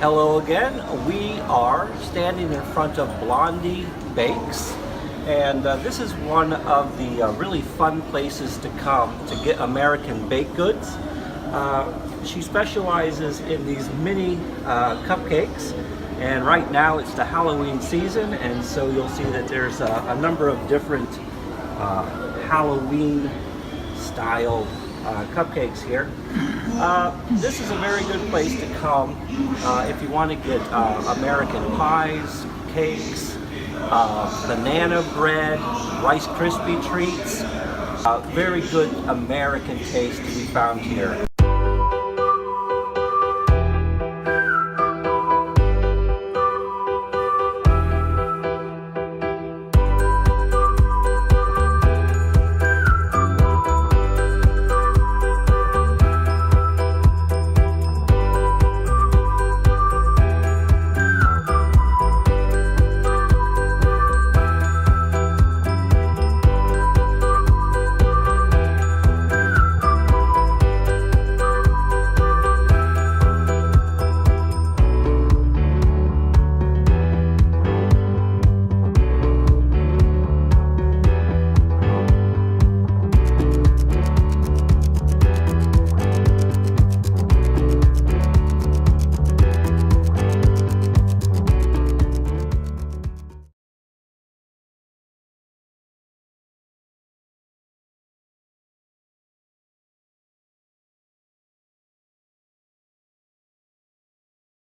Hello again. We are standing in front of Blondie Bakes, and this is one of the really fun places to come to get American baked goods. She specializes in these mini cupcakes, and right now it's the Halloween season, and so you'll see that there's a number of different Halloween style cupcakes here. This is a very good place to come if you want to get American pies, cakes, banana bread, Rice Krispie treats. Very good American taste to be found here.